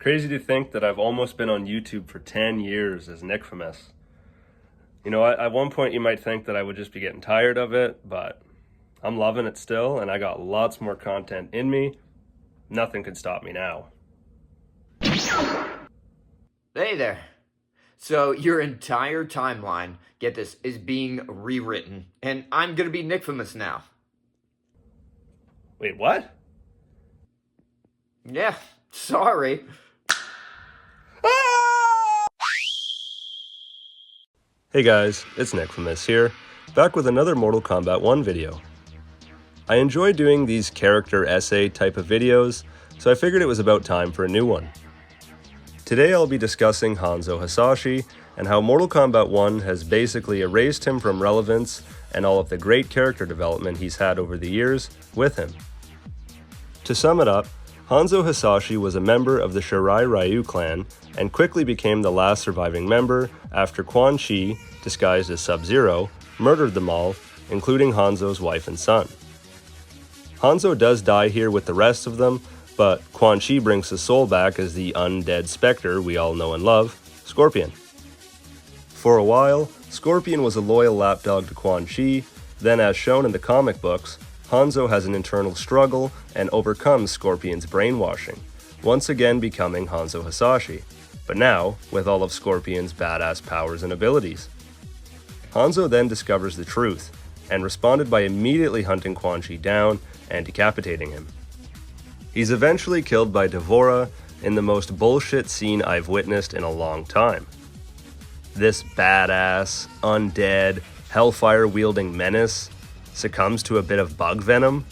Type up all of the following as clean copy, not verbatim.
Crazy to think that I've almost been on YouTube for 10 years as Nickfamous. You know, at one point you might think that I would just be getting tired of it, but I'm loving it still, and I got lots more content in me. Nothing can stop me now. Hey there. So your entire timeline, get this, is being rewritten, and I'm gonna be Nickfamous now. Wait, what? Yeah, sorry. Hey guys, it's Nickfamous here, back with another Mortal Kombat 1 video. I enjoy doing these character essay type of videos, so I figured it was about time for a new one. Today I'll be discussing Hanzo Hasashi and how Mortal Kombat 1 has basically erased him from relevance and all of the great character development he's had over the years with him. To sum it up, Hanzo Hasashi was a member of the Shirai Ryu clan and quickly became the last surviving member after Quan Chi, disguised as Sub-Zero, murdered them all, including Hanzo's wife and son. Hanzo does die here with the rest of them, but Quan Chi brings his soul back as the undead specter we all know and love, Scorpion. For a while, Scorpion was a loyal lapdog to Quan Chi, then as shown in the comic books, Hanzo has an internal struggle and overcomes Scorpion's brainwashing, once again becoming Hanzo Hasashi, but now with all of Scorpion's badass powers and abilities. Hanzo then discovers the truth, and responded by immediately hunting Quan Chi down and decapitating him. He's eventually killed by Devora in the most bullshit scene I've witnessed in a long time. This badass, undead, hellfire-wielding menace succumbs to a bit of bug venom?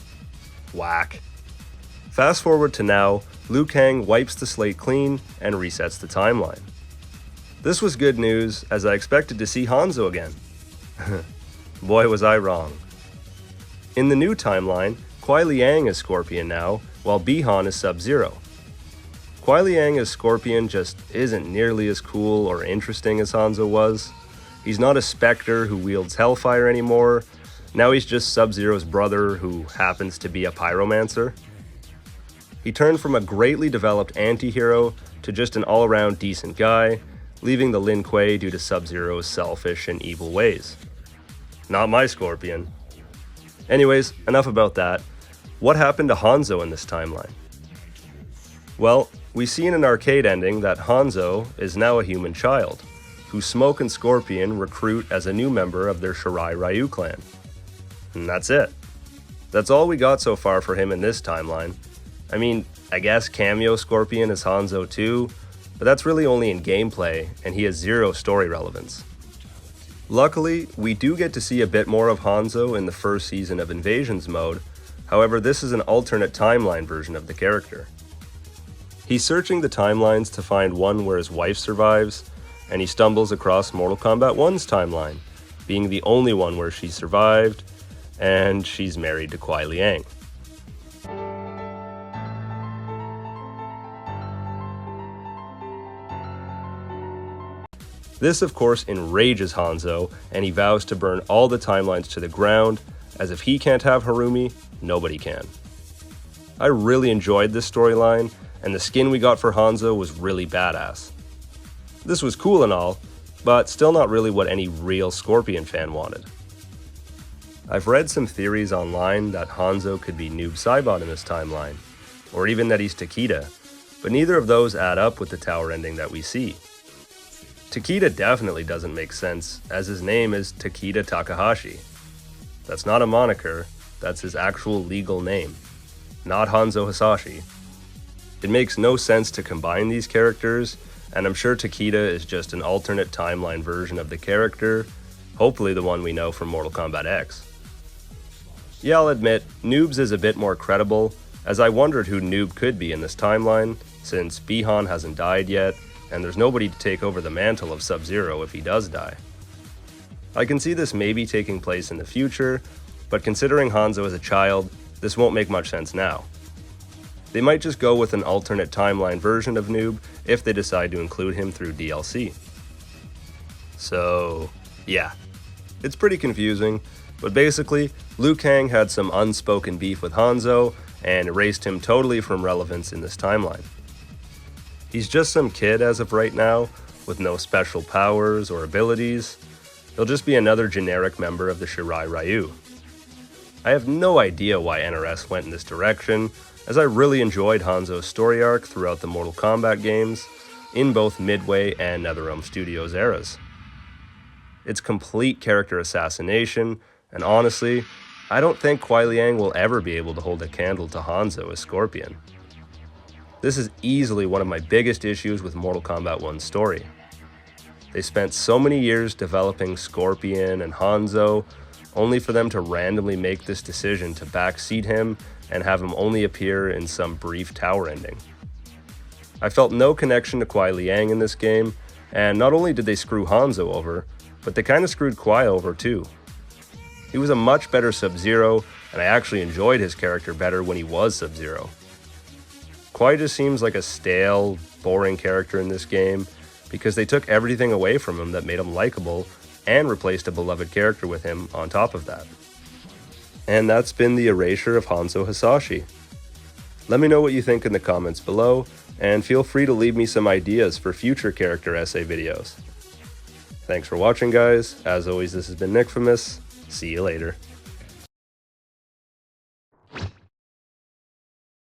Whack. Fast forward to now, Liu Kang wipes the slate clean and resets the timeline. This was good news, as I expected to see Hanzo again. Boy was I wrong. In the new timeline, Kuai Liang is Scorpion now, while Bi-Han is Sub-Zero. Kuai Liang as Scorpion just isn't nearly as cool or interesting as Hanzo was. He's not a specter who wields hellfire anymore. Now he's just Sub-Zero's brother who happens to be a pyromancer. He turned from a greatly developed anti-hero to just an all-around decent guy, leaving the Lin Kuei due to Sub-Zero's selfish and evil ways. Not my Scorpion. Anyways, enough about that. What happened to Hanzo in this timeline? Well, we see in an arcade ending that Hanzo is now a human child, who Smoke and Scorpion recruit as a new member of their Shirai Ryu clan. And that's it. That's all we got so far for him in this timeline. I mean, I guess Cameo Scorpion is Hanzo too, but that's really only in gameplay, and he has zero story relevance. Luckily, we do get to see a bit more of Hanzo in the first season of Invasions mode, however this is an alternate timeline version of the character. He's searching the timelines to find one where his wife survives, and he stumbles across Mortal Kombat 1's timeline, being the only one where she survived, and she's married to Kuai Liang. This of course enrages Hanzo, and he vows to burn all the timelines to the ground, as if he can't have Harumi, nobody can. I really enjoyed this storyline, and the skin we got for Hanzo was really badass. This was cool and all, but still not really what any real Scorpion fan wanted. I've read some theories online that Hanzo could be Noob Saibot in this timeline, or even that he's Takeda, but neither of those add up with the tower ending that we see. Takeda definitely doesn't make sense, as his name is Takeda Takahashi. That's not a moniker, that's his actual legal name, not Hanzo Hasashi. It makes no sense to combine these characters, and I'm sure Takeda is just an alternate timeline version of the character, hopefully the one we know from Mortal Kombat X. Yeah, I'll admit, Noobs is a bit more credible, as I wondered who Noob could be in this timeline, since Bi-Han hasn't died yet, and there's nobody to take over the mantle of Sub-Zero if he does die. I can see this maybe taking place in the future, but considering Hanzo as a child, this won't make much sense now. They might just go with an alternate timeline version of Noob if they decide to include him through DLC. So, yeah. It's pretty confusing, but basically, Liu Kang had some unspoken beef with Hanzo and erased him totally from relevance in this timeline. He's just some kid as of right now, with no special powers or abilities. He'll just be another generic member of the Shirai Ryu. I have no idea why NRS went in this direction, as I really enjoyed Hanzo's story arc throughout the Mortal Kombat games, in both Midway and NetherRealm Studios eras. It's complete character assassination, and honestly, I don't think Kuai Liang will ever be able to hold a candle to Hanzo as Scorpion. This is easily one of my biggest issues with Mortal Kombat 1's story. They spent so many years developing Scorpion and Hanzo, only for them to randomly make this decision to backseat him and have him only appear in some brief tower ending. I felt no connection to Kuai Liang in this game, and not only did they screw Hanzo over, but they kinda screwed Kuai over too. He was a much better Sub-Zero, and I actually enjoyed his character better when he was Sub-Zero. Kuai just seems like a stale, boring character in this game, because they took everything away from him that made him likable, and replaced a beloved character with him on top of that. And that's been the Erasure of Hanzo Hasashi. Let me know what you think in the comments below, and feel free to leave me some ideas for future character essay videos. Thanks for watching, guys. As always, this has been Nickfamous. See you later.